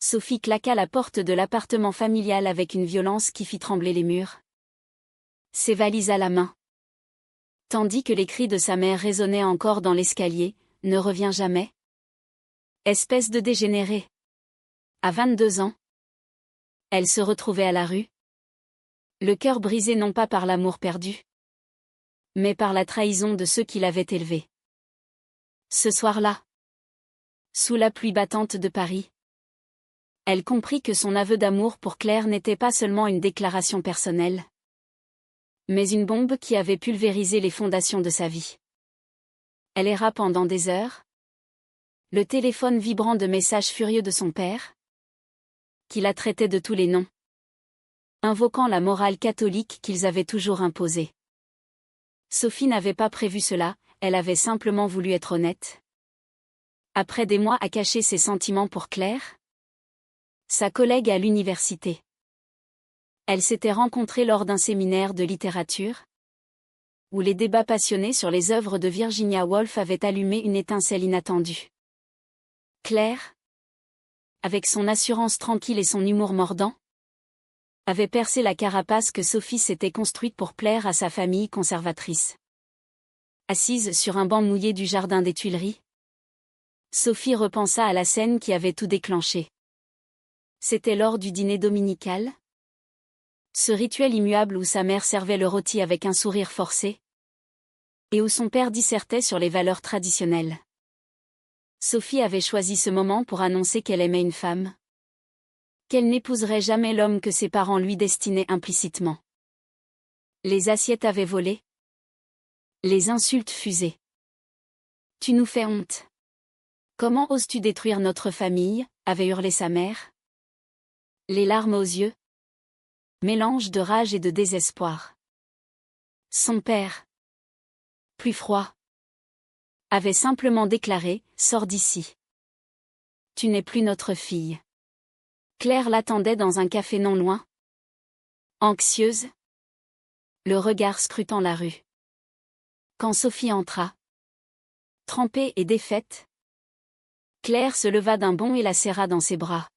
Sophie claqua la porte de l'appartement familial avec une violence qui fit trembler les murs. Ses valises à la main. Tandis que les cris de sa mère résonnaient encore dans l'escalier, « Ne reviens jamais ?» Espèce de dégénérée. À 22 ans. Elle se retrouvait à la rue. Le cœur brisé non pas par l'amour perdu, mais par la trahison de ceux qui l'avaient élevée. Ce soir-là, sous la pluie battante de Paris, elle comprit que son aveu d'amour pour Claire n'était pas seulement une déclaration personnelle, mais une bombe qui avait pulvérisé les fondations de sa vie. Elle erra pendant des heures, le téléphone vibrant de messages furieux de son père, qui la traitait de tous les noms, invoquant la morale catholique qu'ils avaient toujours imposée. Sophie n'avait pas prévu cela, elle avait simplement voulu être honnête. Après des mois à cacher ses sentiments pour Claire, sa collègue à l'université, elle s'était rencontrée lors d'un séminaire de littérature, où les débats passionnés sur les œuvres de Virginia Woolf avaient allumé une étincelle inattendue. Claire, avec son assurance tranquille et son humour mordant, avait percé la carapace que Sophie s'était construite pour plaire à sa famille conservatrice. Assise sur un banc mouillé du jardin des Tuileries, Sophie repensa à la scène qui avait tout déclenché. C'était lors du dîner dominical. Ce rituel immuable où sa mère servait le rôti avec un sourire forcé, et où son père dissertait sur les valeurs traditionnelles. Sophie avait choisi ce moment pour annoncer qu'elle aimait une femme, qu'elle n'épouserait jamais l'homme que ses parents lui destinaient implicitement. Les assiettes avaient volé. Les insultes fusaient. « Tu nous fais honte. Comment oses-tu détruire notre famille ?» avait hurlé sa mère. Les larmes aux yeux. Mélange de rage et de désespoir. Son père, plus froid, avait simplement déclaré « Sors d'ici. Tu n'es plus notre fille. » Claire l'attendait dans un café non loin. Anxieuse, le regard scrutant la rue. Quand Sophie entra, trempée et défaite, Claire se leva d'un bond et la serra dans ses bras.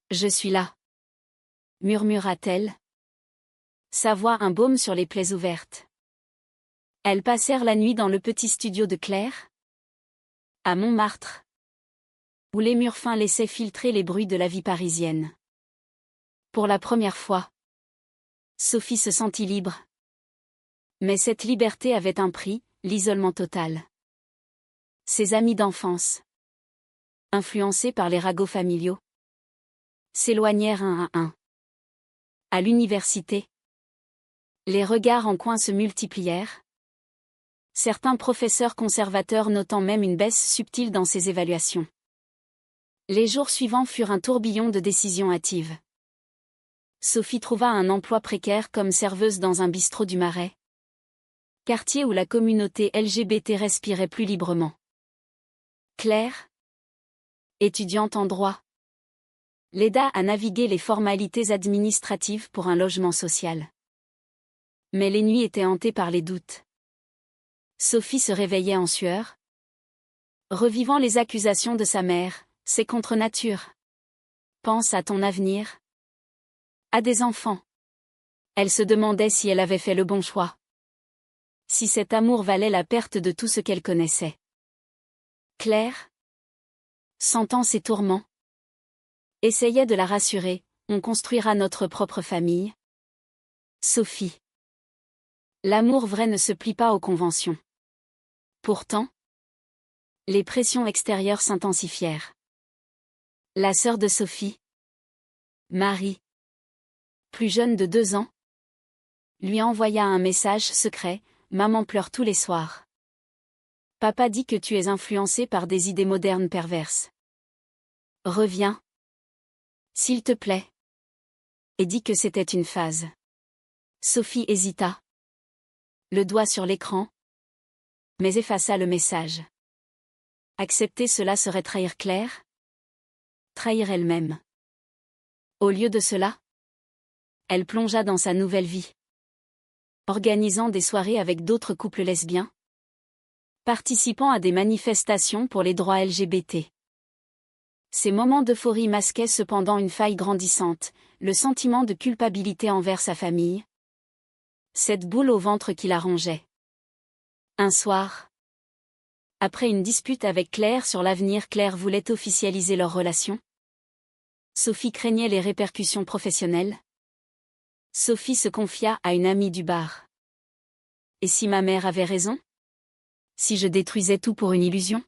« Je suis là, » murmura-t-elle, sa voix un baume sur les plaies ouvertes. Elles passèrent la nuit dans le petit studio de Claire, à Montmartre, où les murs fins laissaient filtrer les bruits de la vie parisienne. Pour la première fois, Sophie se sentit libre. Mais cette liberté avait un prix, l'isolement total. Ses amis d'enfance, influencés par les ragots familiaux, s'éloignèrent un à un. À l'université, les regards en coin se multiplièrent, certains professeurs conservateurs notant même une baisse subtile dans ses évaluations. Les jours suivants furent un tourbillon de décisions hâtives. Sophie trouva un emploi précaire comme serveuse dans un bistrot du Marais, quartier où la communauté LGBT respirait plus librement. Claire, étudiante en droit, l'aida à naviguer les formalités administratives pour un logement social. Mais les nuits étaient hantées par les doutes. Sophie se réveillait en sueur, revivant les accusations de sa mère. « C'est contre nature. Pense à ton avenir. À des enfants. » Elle se demandait si elle avait fait le bon choix. Si cet amour valait la perte de tout ce qu'elle connaissait. Claire, sentant ses tourments, essayait de la rassurer. « On construira notre propre famille. » Sophie. L'amour vrai ne se plie pas aux conventions. Pourtant, les pressions extérieures s'intensifièrent. La sœur de Sophie, Marie, plus jeune de 2 ans, lui envoya un message secret. « Maman pleure tous les soirs. Papa dit que tu es influencé par des idées modernes perverses. Reviens, s'il te plaît. » Et dit que c'était une phase. Sophie hésita, le doigt sur l'écran, mais effaça le message. Accepter cela serait trahir Claire, trahir elle-même. Au lieu de cela, elle plongea dans sa nouvelle vie, organisant des soirées avec d'autres couples lesbiens, participant à des manifestations pour les droits LGBT. Ces moments d'euphorie masquaient cependant une faille grandissante, le sentiment de culpabilité envers sa famille. Cette boule au ventre qui la rongeait. Un soir, après une dispute avec Claire sur l'avenir, Claire voulait officialiser leur relation. Sophie craignait les répercussions professionnelles. Sophie se confia à une amie du bar. Et si ma mère avait raison? Si je détruisais tout pour une illusion?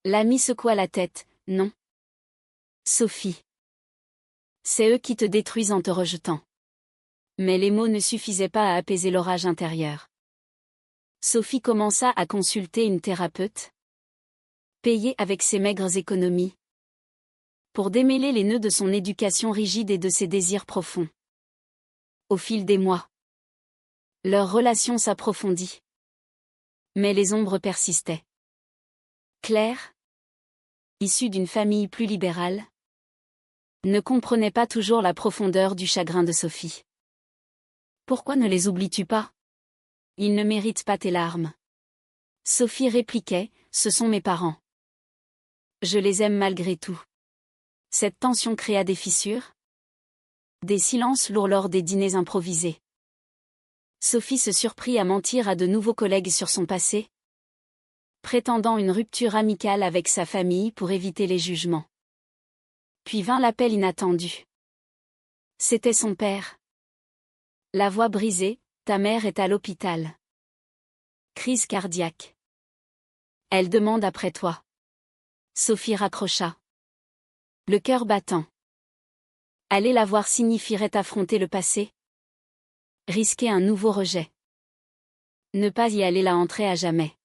L'amie secoua la tête, non. Sophie. C'est eux qui te détruisent en te rejetant. Mais les mots ne suffisaient pas à apaiser l'orage intérieur. Sophie commença à consulter une thérapeute, payée avec ses maigres économies, pour démêler les nœuds de son éducation rigide et de ses désirs profonds. Au fil des mois, leur relation s'approfondit. Mais les ombres persistaient. Claire, issue d'une famille plus libérale, ne comprenait pas toujours la profondeur du chagrin de Sophie. Pourquoi ne les oublies-tu pas? Ils ne méritent pas tes larmes. Sophie répliquait, ce sont mes parents. Je les aime malgré tout. Cette tension créa des fissures, des silences lourds lors des dîners improvisés. Sophie se surprit à mentir à de nouveaux collègues sur son passé, prétendant une rupture amicale avec sa famille pour éviter les jugements. Puis vint l'appel inattendu. C'était son père. La voix brisée, ta mère est à l'hôpital. Crise cardiaque. Elle demande après toi. Sophie raccrocha. Le cœur battant. Aller la voir signifierait affronter le passé. Risquer un nouveau rejet. Ne pas y aller la entrer à jamais.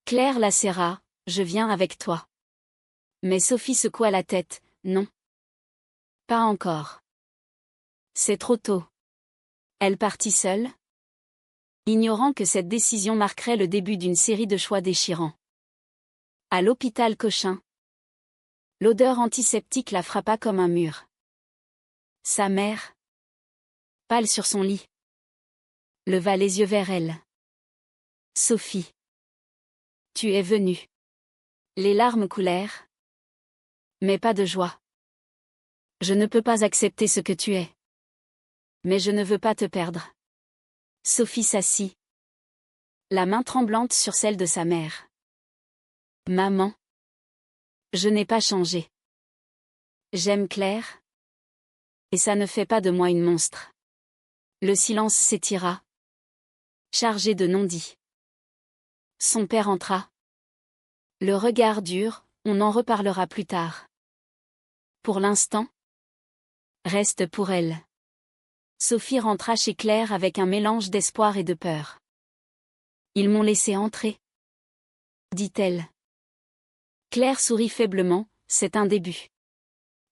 Claire la serra, je viens avec toi. Mais Sophie secoua la tête, non. Pas encore. C'est trop tôt. Elle partit seule, ignorant que cette décision marquerait le début d'une série de choix déchirants. À l'hôpital Cochin, l'odeur antiseptique la frappa comme un mur. Sa mère, pâle sur son lit, leva les yeux vers elle. Sophie. Tu es venue. Les larmes coulèrent. Mais pas de joie. Je ne peux pas accepter ce que tu es. Mais je ne veux pas te perdre. Sophie s'assit, la main tremblante sur celle de sa mère. Maman. Je n'ai pas changé. J'aime Claire. Et ça ne fait pas de moi une monstre. Le silence s'étira, chargé de non-dits. Son père entra. Le regard dur, on en reparlera plus tard. Pour l'instant, reste pour elle. Sophie rentra chez Claire avec un mélange d'espoir et de peur. Ils m'ont laissé entrer, dit-elle. Claire sourit faiblement, c'est un début.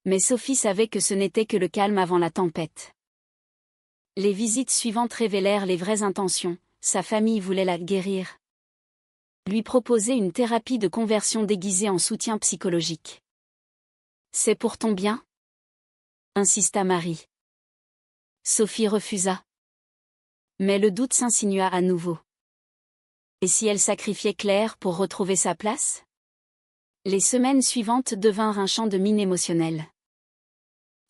Mais Sophie savait que ce n'était que le calme avant la tempête. Les visites suivantes révélèrent les vraies intentions, sa famille voulait la guérir. Lui proposer une thérapie de conversion déguisée en soutien psychologique. C'est pour ton bien? Insista Marie. Sophie refusa. Mais le doute s'insinua à nouveau. Et si elle sacrifiait Claire pour retrouver sa place? Les semaines suivantes devinrent un champ de mine émotionnelle.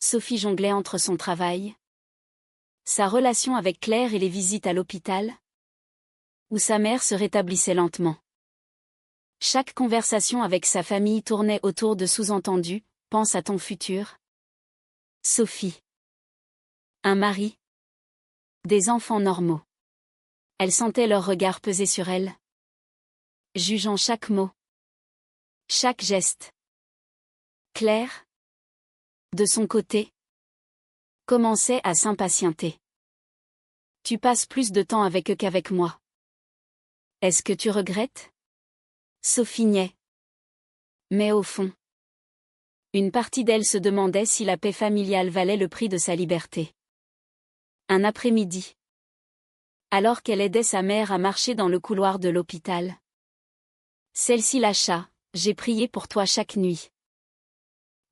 Sophie jonglait entre son travail, sa relation avec Claire et les visites à l'hôpital, où sa mère se rétablissait lentement. Chaque conversation avec sa famille tournait autour de sous-entendus, pense à ton futur. Sophie. Un mari. Des enfants normaux. Elle sentait leur regard peser sur elle, jugeant chaque mot, chaque geste. Claire, de son côté, commençait à s'impatienter. Tu passes plus de temps avec eux qu'avec moi. Est-ce que tu regrettes? Sophie niait. Mais au fond, une partie d'elle se demandait si la paix familiale valait le prix de sa liberté. Un après-midi, alors qu'elle aidait sa mère à marcher dans le couloir de l'hôpital, celle-ci lâcha, j'ai prié pour toi chaque nuit.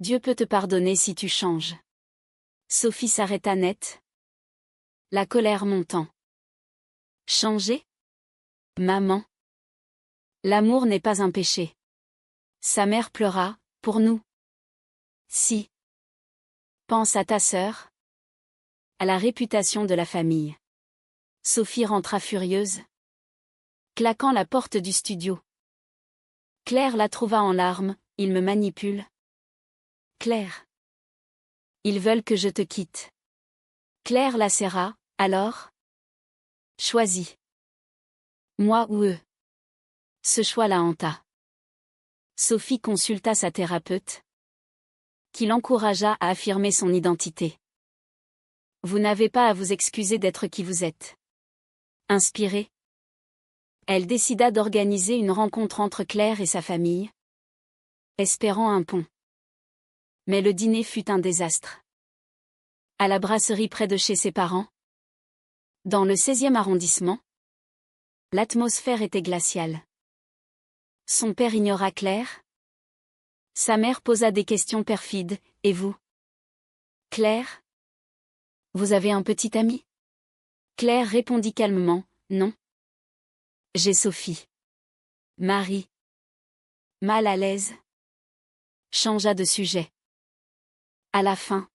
Dieu peut te pardonner si tu changes. Sophie s'arrêta net, la colère montant. Changer? Maman. L'amour n'est pas un péché. Sa mère pleura, pour nous, Si. Pense à ta sœur. À la réputation de la famille. Sophie rentra furieuse, claquant la porte du studio. Claire la trouva en larmes. Ils me manipulent. Claire. Ils veulent que je te quitte. Claire la serra. Alors? Choisis. Moi ou eux. Ce choix la hanta. Sophie consulta sa thérapeute, qui l'encouragea à affirmer son identité. Vous n'avez pas à vous excuser d'être qui vous êtes. Inspirée, elle décida d'organiser une rencontre entre Claire et sa famille, espérant un pont. Mais le dîner fut un désastre. À la brasserie près de chez ses parents, dans le 16e arrondissement, l'atmosphère était glaciale. Son père ignora Claire. Sa mère posa des questions perfides. Et vous? Claire? Vous avez un petit ami? Claire répondit calmement. Non. J'ai Sophie. Marie, mal à l'aise, changea de sujet. À la fin,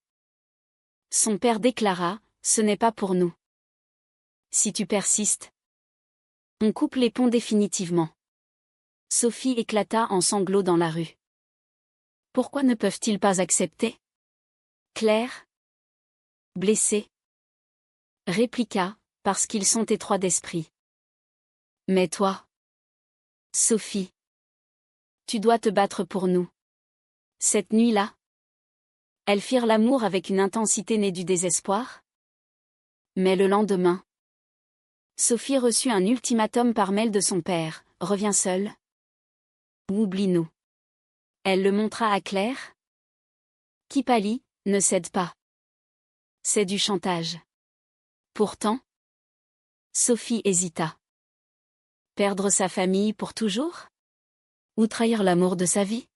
son père déclara, ce n'est pas pour nous. Si tu persistes, on coupe les ponts définitivement. Sophie éclata en sanglots dans la rue. Pourquoi ne peuvent-ils pas accepter? Claire, blessée, répliqua, parce qu'ils sont étroits d'esprit. Mais toi, Sophie, tu dois te battre pour nous. Cette nuit-là, elles firent l'amour avec une intensité née du désespoir. Mais le lendemain, Sophie reçut un ultimatum par mail de son père, reviens seule. Ou oublie-nous. Elle le montra à Claire, qui pâlit, ne cède pas. C'est du chantage. Pourtant, Sophie hésita. Perdre sa famille pour toujours? Ou trahir l'amour de sa vie?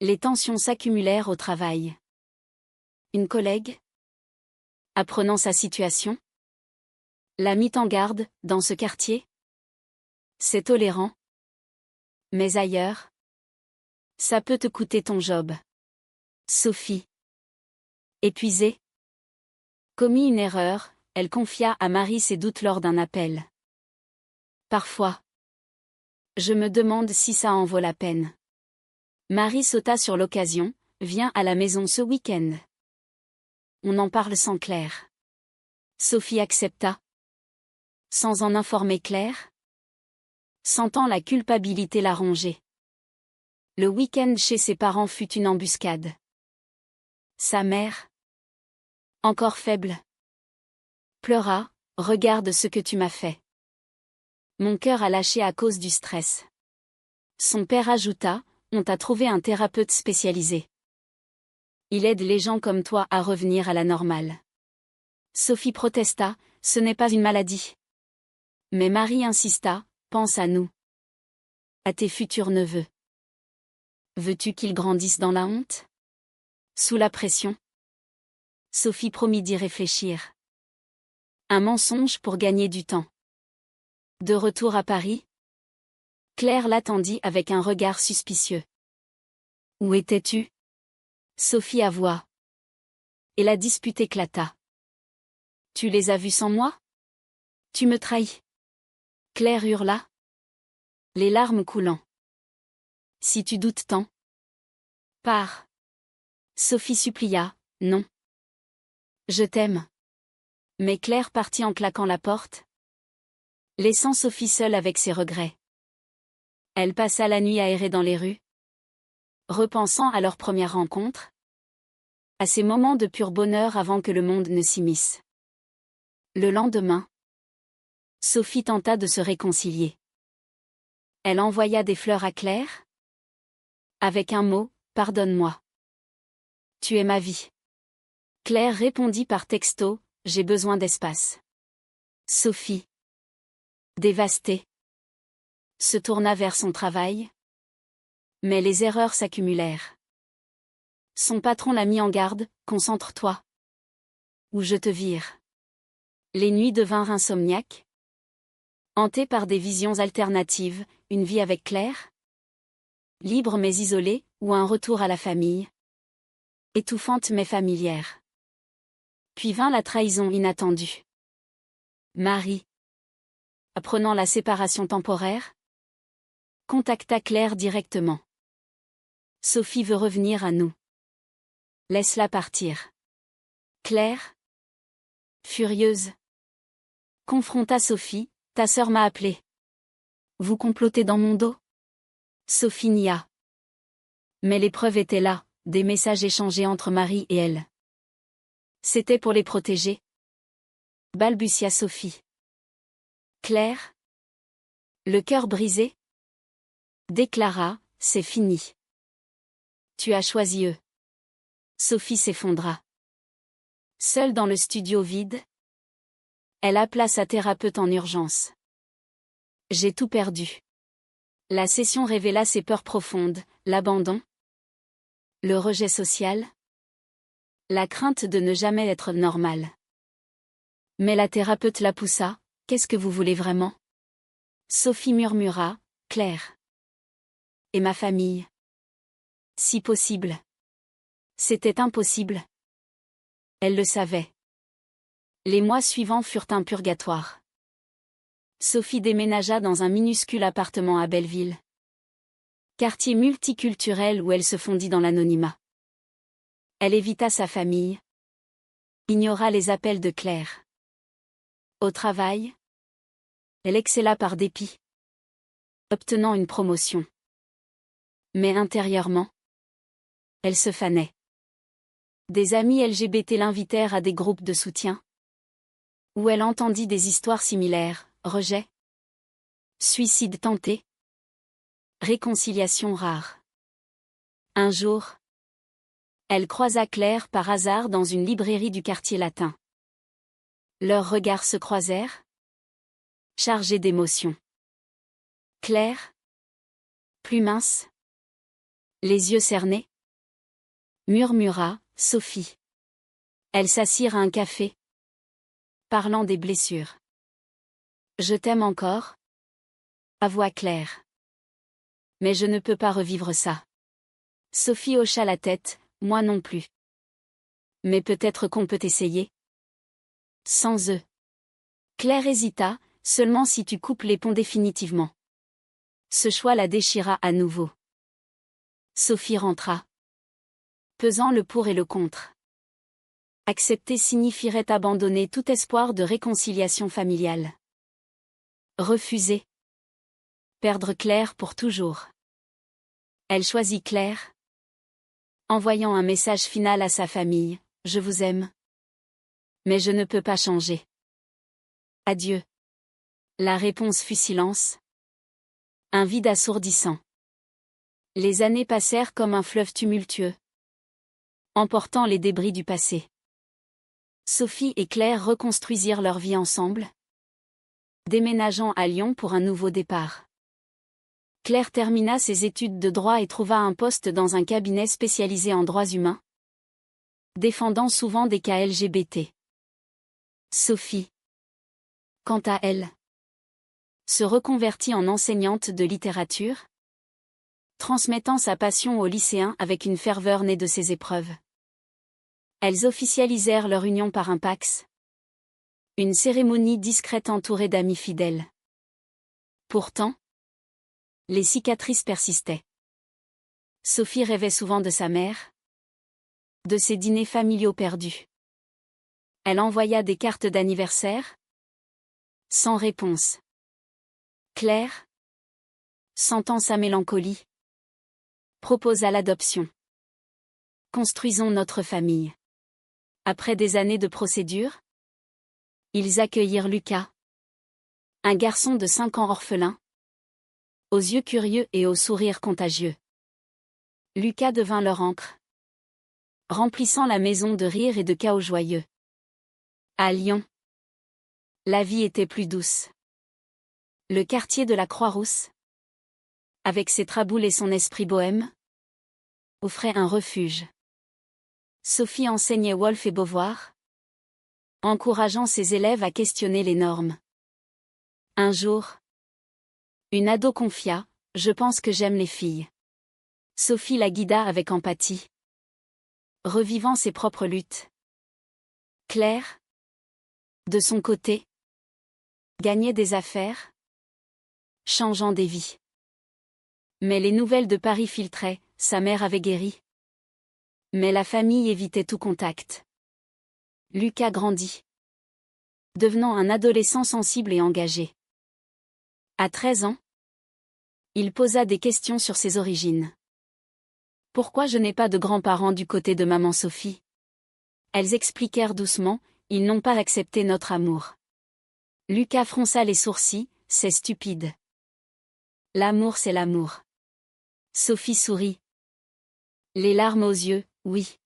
Les tensions s'accumulèrent au travail. Une collègue, apprenant sa situation, la mit en garde. Dans ce quartier, c'est tolérant. Mais ailleurs, ça peut te coûter ton job. Sophie, épuisée, commit une erreur. Elle confia à Marie ses doutes lors d'un appel. Parfois, je me demande si ça en vaut la peine. Marie sauta sur l'occasion. Viens à la maison ce week-end. On en parle sans Claire. Sophie accepta, sans en informer Claire, sentant la culpabilité la ronger. Le week-end chez ses parents fut une embuscade. Sa mère, encore faible, pleura. Regarde ce que tu m'as fait. Mon cœur a lâché à cause du stress. Son père ajouta, on t'a trouvé un thérapeute spécialisé. Il aide les gens comme toi à revenir à la normale. Sophie protesta, ce n'est pas une maladie. Mais Marie insista, pense à nous. À tes futurs neveux. Veux-tu qu'ils grandissent dans la honte? Sous la pression? Sophie promit d'y réfléchir. Un mensonge pour gagner du temps. De retour à Paris, Claire l'attendit avec un regard suspicieux. Où étais-tu? Sophie avoua. Et la dispute éclata. Tu les as vus sans moi? Tu me trahis. Claire hurla, les larmes coulant. Si tu doutes tant, pars. Sophie supplia, non. Je t'aime. Mais Claire partit en claquant la porte, laissant Sophie seule avec ses regrets. Elle passa la nuit aérée dans les rues, repensant à leur première rencontre, à ces moments de pur bonheur avant que le monde ne s'immisce. Le lendemain, Sophie tenta de se réconcilier. Elle envoya des fleurs à Claire, avec un mot, pardonne-moi. Tu es ma vie. Claire répondit par texto, j'ai besoin d'espace. Sophie, dévastée, se tourna vers son travail. Mais les erreurs s'accumulèrent. Son patron la mit en garde, concentre-toi. Ou je te vire. Les nuits devinrent insomniaques, hantées par des visions alternatives, une vie avec Claire, libre mais isolée, ou un retour à la famille. Étouffante mais familière. Puis vint la trahison inattendue. Marie, apprenant la séparation temporaire, contacta Claire directement. Sophie veut revenir à nous. Laisse-la partir. Claire, furieuse, confronta Sophie, ta sœur m'a appelé. Vous complotez dans mon dos? Sophie nia. Mais les preuves étaient là, des messages échangés entre Marie et elle. C'était pour les protéger. Balbutia Sophie. Claire, le cœur brisé, déclara, c'est fini. Tu as choisi eux. Sophie s'effondra. Seule dans le studio vide, elle appela sa thérapeute en urgence. J'ai tout perdu. La session révéla ses peurs profondes, l'abandon, le rejet social, la crainte de ne jamais être normale. Mais la thérapeute la poussa, qu'est-ce que vous voulez vraiment? Sophie murmura, Claire. Et ma famille? Si possible. C'était impossible. Elle le savait. Les mois suivants furent un purgatoire. Sophie déménagea dans un minuscule appartement à Belleville. Quartier multiculturel où elle se fondit dans l'anonymat. Elle évita sa famille. Ignora les appels de Claire. Au travail, elle excella par dépit, obtenant une promotion. Mais intérieurement, elle se fanait. Des amis LGBT l'invitèrent à des groupes de soutien, où elle entendit des histoires similaires, rejet, suicide tenté, réconciliation rare. Un jour, elle croisa Claire par hasard dans une librairie du quartier latin. Leurs regards se croisèrent, chargés d'émotion. Claire, plus mince, les yeux cernés, murmura, Sophie. Elles s'assirent à un café, parlant des blessures. Je t'aime encore, avoua Claire. Mais je ne peux pas revivre ça. Sophie hocha la tête, moi non plus. Mais peut-être qu'on peut essayer. Sans eux. Claire hésita, seulement si tu coupes les ponts définitivement. Ce choix la déchira à nouveau. Sophie rentra, pesant le pour et le contre. Accepter signifierait abandonner tout espoir de réconciliation familiale. Refuser. Perdre Claire pour toujours. Elle choisit Claire, envoyant un message final à sa famille, je vous aime. Mais je ne peux pas changer. Adieu. La réponse fut silence. Un vide assourdissant. Les années passèrent comme un fleuve tumultueux, emportant les débris du passé. Sophie et Claire reconstruisirent leur vie ensemble, déménageant à Lyon pour un nouveau départ. Claire termina ses études de droit et trouva un poste dans un cabinet spécialisé en droits humains, défendant souvent des cas LGBT. Sophie, quant à elle, se reconvertit en enseignante de littérature, transmettant sa passion aux lycéens avec une ferveur née de ses épreuves. Elles officialisèrent leur union par un pax, une cérémonie discrète entourée d'amis fidèles. Pourtant, les cicatrices persistaient. Sophie rêvait souvent de sa mère, de ses dîners familiaux perdus. Elle envoya des cartes d'anniversaire, sans réponse. Claire, sentant sa mélancolie, proposa l'adoption. Construisons notre famille. Après des années de procédure, ils accueillirent Lucas, un garçon de 5 ans orphelin, aux yeux curieux et au sourire contagieux. Lucas devint leur ancre, remplissant la maison de rire et de chaos joyeux. À Lyon, la vie était plus douce. Le quartier de la Croix-Rousse, avec ses traboules et son esprit bohème, offrait un refuge. Sophie enseignait Wolfe et Beauvoir, encourageant ses élèves à questionner les normes. Un jour, une ado confia, « Je pense que j'aime les filles. » Sophie la guida avec empathie. revivant ses propres luttes. Claire, de son côté, gagnait des affaires, changeant des vies. Mais les nouvelles de Paris filtraient, sa mère avait guéri. Mais la famille évitait tout contact. Lucas grandit, devenant un adolescent sensible et engagé. À 13 ans, il posa des questions sur ses origines. Pourquoi je n'ai pas de grands-parents du côté de maman Sophie? Elles expliquèrent doucement, ils n'ont pas accepté notre amour. Lucas fronça les sourcils, c'est stupide. L'amour c'est l'amour. Sophie sourit. Les larmes aux yeux, oui.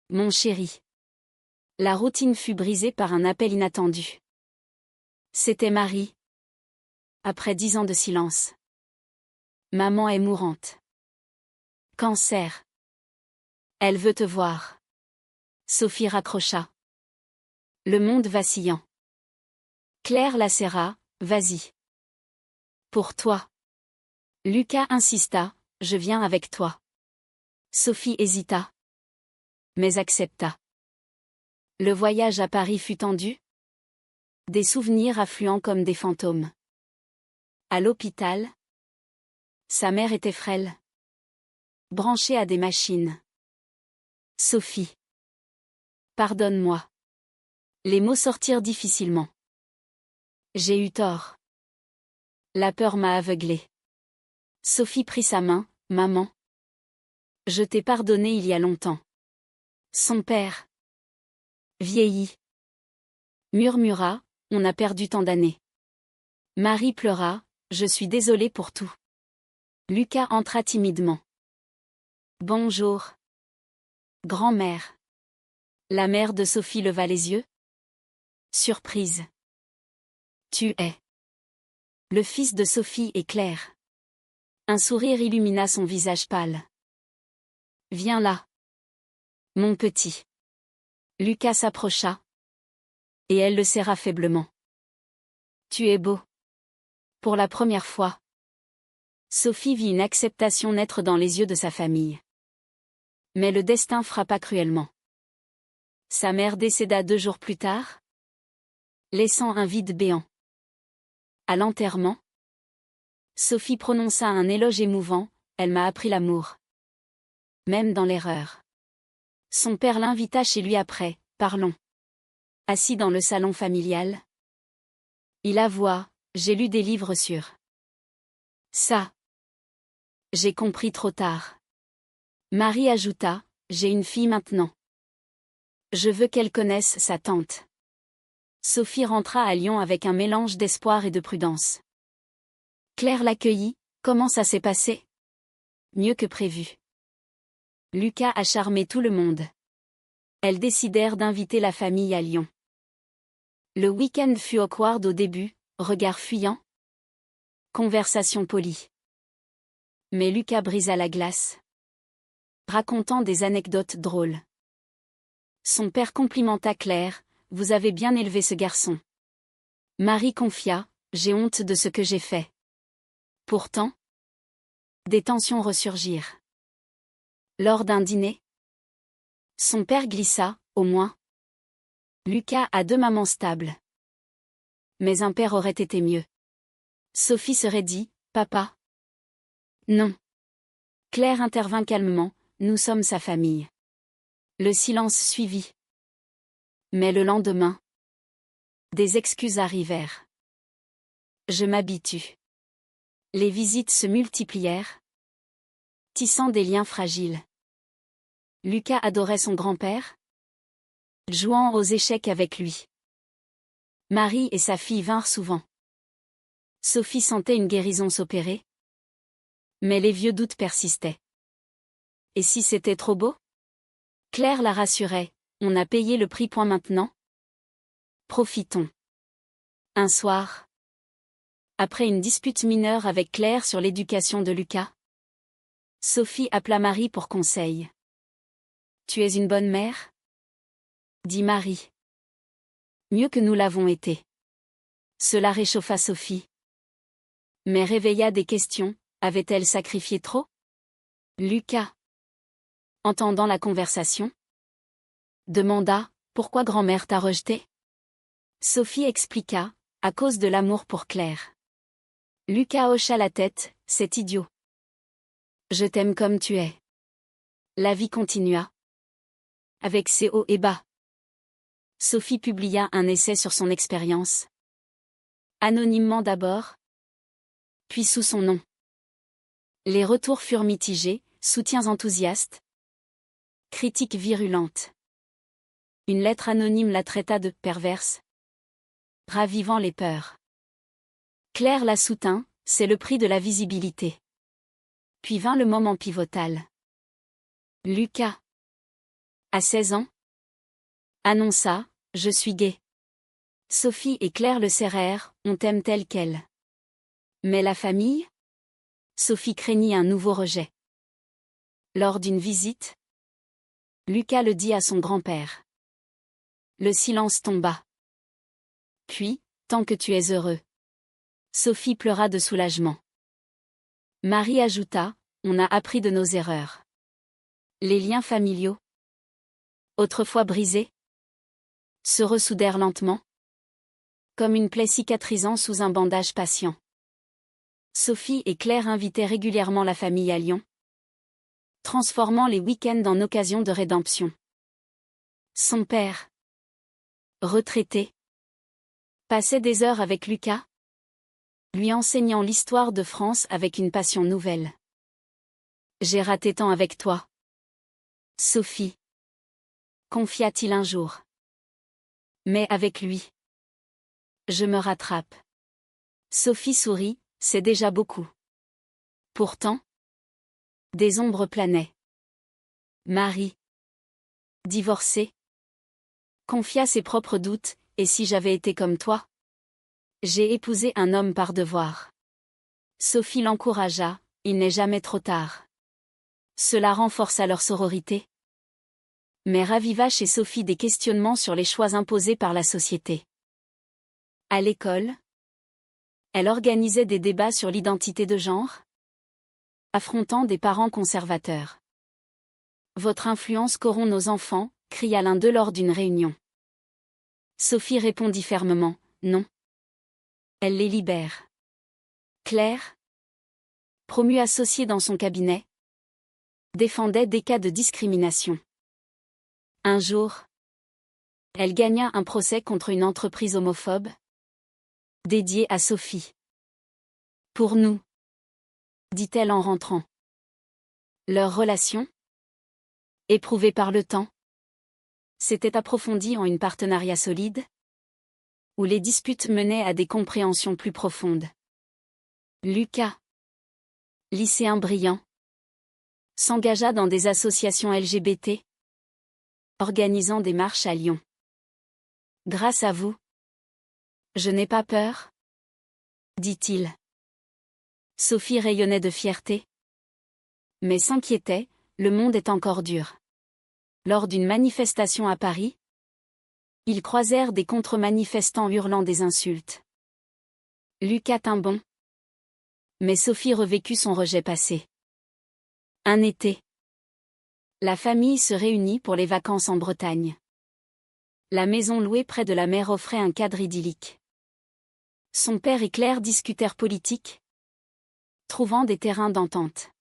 Mon chéri. La routine fut brisée par un appel inattendu. C'était Marie. Après 10 ans de silence. Maman est mourante. Cancer. Elle veut te voir. Sophie raccrocha. Le monde vacillant. Claire la serra, vas-y. Pour toi. Lucas insista, je viens avec toi. Sophie hésita. Mais accepta. Le voyage à Paris fut tendu. Des souvenirs affluant comme des fantômes. À l'hôpital. Sa mère était frêle. Branchée à des machines. Sophie. Pardonne-moi. Les mots sortirent difficilement. J'ai eu tort. La peur m'a aveuglée. Sophie prit sa main, maman. Je t'ai pardonné il y a longtemps. Son père. Vieilli. Murmura, on a perdu tant d'années. Marie pleura, je suis désolée pour tout. Lucas entra timidement. Bonjour. Grand-mère. La mère de Sophie leva les yeux. Surprise. Tu es. Le fils de Sophie et Claire. Un sourire illumina son visage pâle. Viens là. Mon petit. Lucas s'approcha. Et elle le serra faiblement. Tu es beau. Pour la première fois. Sophie vit une acceptation naître dans les yeux de sa famille. Mais le destin frappa cruellement. Sa mère décéda 2 jours plus tard, laissant un vide béant. À l'enterrement, Sophie prononça un éloge émouvant, elle m'a appris l'amour. Même dans l'erreur. Son père l'invita chez lui après, parlons. Assis dans le salon familial. Il avoua, j'ai lu des livres sur ça. J'ai compris trop tard. Marie ajouta, j'ai une fille maintenant. Je veux qu'elle connaisse sa tante. Sophie rentra à Lyon avec un mélange d'espoir et de prudence. Claire l'accueillit, comment ça s'est passé? Mieux que prévu. Lucas a charmé tout le monde. Elles décidèrent d'inviter la famille à Lyon. Le week-end fut awkward au début, regard fuyant. Conversation polie. Mais Lucas brisa la glace. Racontant des anecdotes drôles. Son père complimenta Claire, vous avez bien élevé ce garçon. Marie confia, j'ai honte de ce que j'ai fait. Pourtant, des tensions ressurgirent. Lors d'un dîner, son père glissa, au moins. Lucas a 2 mamans stables. Mais un père aurait été mieux. Sophie serait dit, papa. Non. Claire intervint calmement, nous sommes sa famille. Le silence suivit. Mais le lendemain, des excuses arrivèrent. Je m'habitue. Les visites se multiplièrent, tissant des liens fragiles. Lucas adorait son grand-père, jouant aux échecs avec lui. Marie et sa fille vinrent souvent. Sophie sentait une guérison s'opérer. Mais les vieux doutes persistaient. Et si c'était trop beau? Claire la rassurait, on a payé le prix point maintenant. Profitons. Un soir, après une dispute mineure avec Claire sur l'éducation de Lucas, Sophie appela Marie pour conseil. Tu es une bonne mère? Dit Marie. Mieux que nous l'avons été. Cela réchauffa Sophie. Mais réveilla des questions, avait-elle sacrifié trop? Lucas. Entendant la conversation, demanda « Pourquoi grand-mère t'a rejeté ?» Sophie expliqua « À cause de l'amour pour Claire. » Lucas hocha la tête « C'est idiot. Je t'aime comme tu es. » La vie continua. Avec ses hauts et bas. Sophie publia un essai sur son expérience. Anonymement d'abord, puis sous son nom. Les retours furent mitigés, soutiens enthousiastes, critiques virulentes. Une lettre anonyme la traita de « perverse », ravivant les peurs. Claire la soutint, c'est le prix de la visibilité. Puis vint le moment pivotal. Lucas, à 16 ans, annonça « Je suis gay ». Sophie et Claire le serrèrent, on t'aime tel quel. Mais la famille ? Sophie craignit un nouveau rejet. Lors d'une visite, Lucas le dit à son grand-père. Le silence tomba. Puis, tant que tu es heureux. Sophie pleura de soulagement. Marie ajouta, on a appris de nos erreurs. Les liens familiaux, autrefois brisés, se ressoudèrent lentement, comme une plaie cicatrisant sous un bandage patient. Sophie et Claire invitaient régulièrement la famille à Lyon, transformant les week-ends en occasion de rédemption. Son père, retraité, passait des heures avec Lucas, lui enseignant l'histoire de France avec une passion nouvelle. J'ai raté tant avec toi, Sophie, confia-t-il un jour. Mais avec lui, je me rattrape. Sophie sourit, c'est déjà beaucoup. Pourtant, des ombres planaient. Marie, divorcée, confia ses propres doutes, et si j'avais été comme toi ? J'ai épousé un homme par devoir. Sophie l'encouragea, il n'est jamais trop tard. Cela renforça leur sororité, mais raviva chez Sophie des questionnements sur les choix imposés par la société. À l'école, elle organisait des débats sur l'identité de genre, affrontant des parents conservateurs. Votre influence corrompt nos enfants, cria l'un d'eux lors d'une réunion. Sophie répondit fermement, non. Elle les libère. Claire, promue associée dans son cabinet, défendait des cas de discrimination. Un jour, elle gagna un procès contre une entreprise homophobe, dédiée à Sophie. Pour nous, dit-elle en rentrant. Leur relation, éprouvée par le temps, s'était approfondie en une partenariat solide, où les disputes menaient à des compréhensions plus profondes. Lucas, lycéen brillant, s'engagea dans des associations LGBT, organisant des marches à Lyon. Grâce à vous, je n'ai pas peur, dit-il. Sophie rayonnait de fierté, mais s'inquiétait, le monde est encore dur. Lors d'une manifestation à Paris, ils croisèrent des contre-manifestants hurlant des insultes. Lucas tint bon, mais Sophie revécut son rejet passé. Un été, la famille se réunit pour les vacances en Bretagne. La maison louée près de la mer offrait un cadre idyllique. Son père et Claire discutèrent politique, trouvant des terrains d'entente.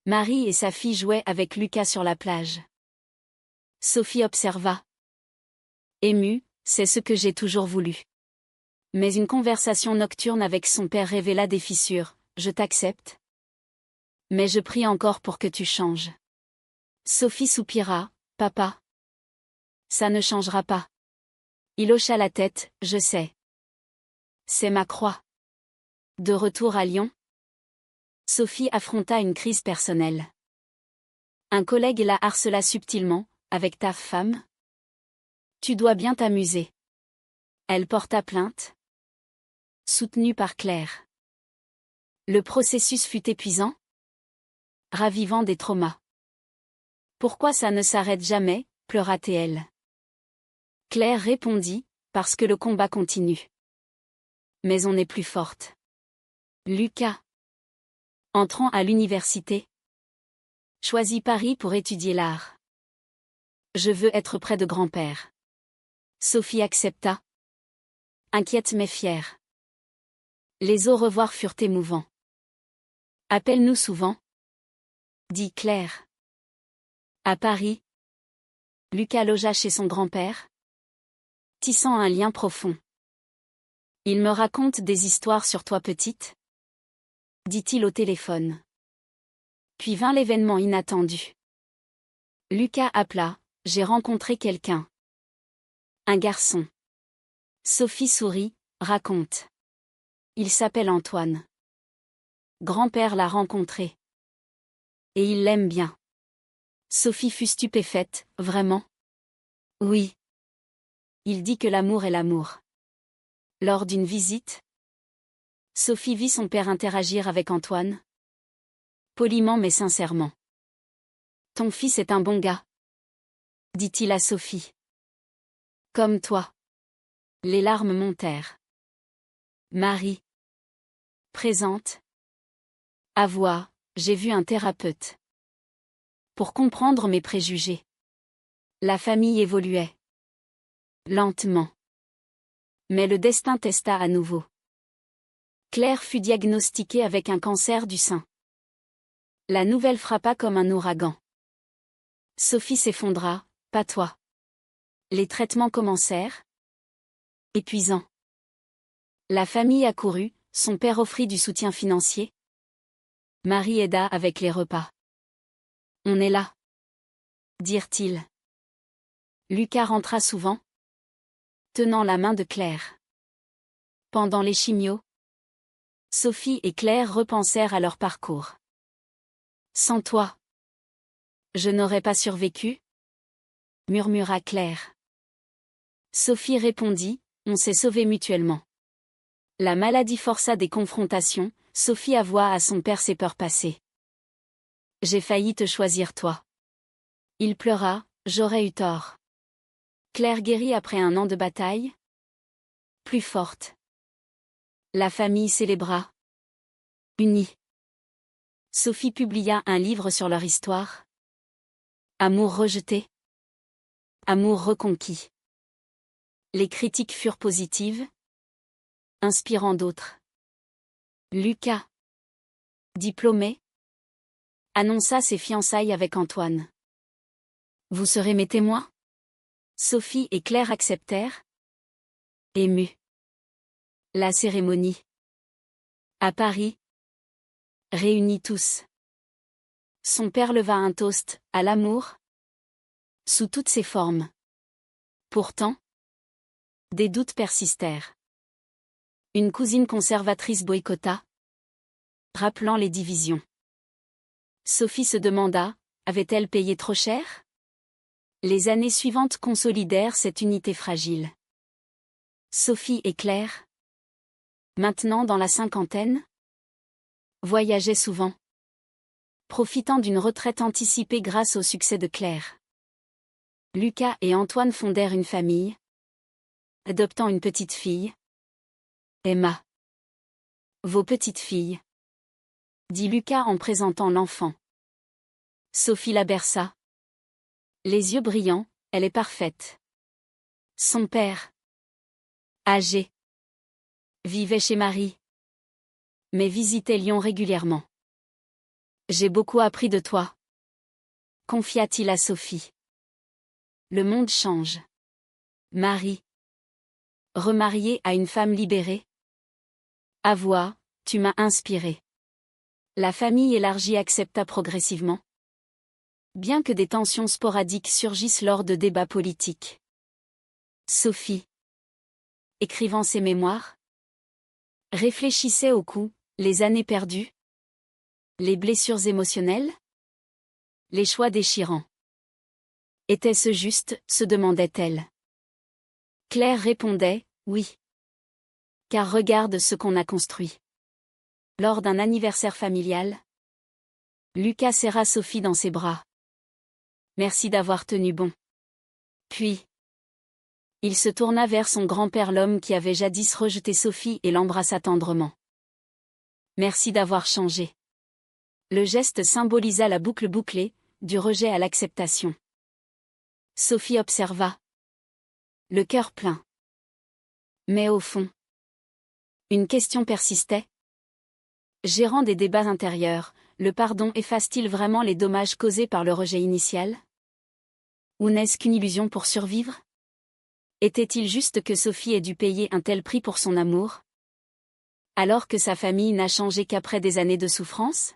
Marie et sa fille jouaient avec Lucas sur la plage. Sophie observa. Émue, c'est ce que j'ai toujours voulu. Mais une conversation nocturne avec son père révéla des fissures. Je t'accepte. Mais je prie encore pour que tu changes. Sophie soupira. Papa. Ça ne changera pas. Il hocha la tête, je sais. C'est ma croix. De retour à Lyon, Sophie affronta une crise personnelle. Un collègue la harcela subtilement, avec ta femme ? Tu dois bien t'amuser. Elle porta plainte, soutenue par Claire. Le processus fut épuisant, ravivant des traumas. Pourquoi ça ne s'arrête jamais, pleura-t-elle. Claire répondit, parce que le combat continue. Mais on est plus forte. Lucas, entrant à l'université, Choisis Paris pour étudier l'art. Je veux être près de grand-père. Sophie accepta. Inquiète mais fière. Les au revoir furent émouvants. Appelle-nous souvent, dit Claire. À Paris. Lucas logea chez son grand-père, tissant un lien profond. Il me raconte des histoires sur toi petite, dit-il au téléphone. Puis vint l'événement inattendu. Lucas appela, j'ai rencontré quelqu'un. Un garçon. Sophie sourit, raconte. Il s'appelle Antoine. Grand-père l'a rencontré. Et il l'aime bien. Sophie fut stupéfaite, vraiment? Oui. Il dit que l'amour est l'amour. Lors d'une visite, Sophie vit son père interagir avec Antoine. Poliment mais sincèrement. Ton fils est un bon gars, dit-il à Sophie. Comme toi. Les larmes montèrent. Marie. Présente. Avoua, j'ai vu un thérapeute. Pour comprendre mes préjugés. La famille évoluait. Lentement. Mais le destin testa à nouveau. Claire fut diagnostiquée avec un cancer du sein. La nouvelle frappa comme un ouragan. Sophie s'effondra, pas toi. Les traitements commencèrent. Épuisant. La famille accourut, son père offrit du soutien financier. Marie aida avec les repas. On est là, dirent-ils. Lucas rentra souvent, tenant la main de Claire. Pendant les chimios, Sophie et Claire repensèrent à leur parcours. Sans toi, je n'aurais pas survécu, murmura Claire. Sophie répondit, on s'est sauvés mutuellement. La maladie força des confrontations, Sophie avoua à son père ses peurs passées. J'ai failli te choisir toi. Il pleura, j'aurais eu tort. Claire guérit après un an de bataille. Plus forte. La famille célébra. Unie. Sophie publia un livre sur leur histoire. Amour rejeté. Amour reconquis. Les critiques furent positives, inspirant d'autres. Lucas, diplômé, annonça ses fiançailles avec Antoine. Vous serez mes témoins? Sophie et Claire acceptèrent. Émus. La cérémonie. À Paris. Réunis tous. Son père leva un toast, à l'amour. Sous toutes ses formes. Pourtant, des doutes persistèrent. Une cousine conservatrice boycotta, rappelant les divisions. Sophie se demanda, avait-elle payé trop cher? Les années suivantes consolidèrent cette unité fragile. Sophie et Claire, maintenant dans la cinquantaine, voyageaient souvent, profitant d'une retraite anticipée grâce au succès de Claire. Lucas et Antoine fondèrent une famille, adoptant une petite fille, Emma. Vos petites filles, dit Lucas en présentant l'enfant. Sophie la berça. Les yeux brillants, elle est parfaite. Son père, âgé, vivait chez Marie, mais visitait Lyon régulièrement. J'ai beaucoup appris de toi, confia-t-il à Sophie. Le monde change. Marie, remariée à une femme libérée. Avoua, tu m'as inspiré. La famille élargie accepta progressivement, bien que des tensions sporadiques surgissent lors de débats politiques. Sophie, écrivant ses mémoires, réfléchissait aux coups, les années perdues, les blessures émotionnelles, les choix déchirants. Était-ce juste, se demandait-elle. Claire répondait, oui. Car regarde ce qu'on a construit. Lors d'un anniversaire familial, Lucas serra Sophie dans ses bras. Merci d'avoir tenu bon. Puis, il se tourna vers son grand-père, l'homme qui avait jadis rejeté Sophie, et l'embrassa tendrement. Merci d'avoir changé. Le geste symbolisa la boucle bouclée, du rejet à l'acceptation. Sophie observa. Le cœur plein. Mais au fond, une question persistait. Gérant des débats intérieurs, le pardon efface-t-il vraiment les dommages causés par le rejet initial? Ou n'est-ce qu'une illusion pour survivre? Était-il juste que Sophie ait dû payer un tel prix pour son amour? Alors que sa famille n'a changé qu'après des années de souffrance?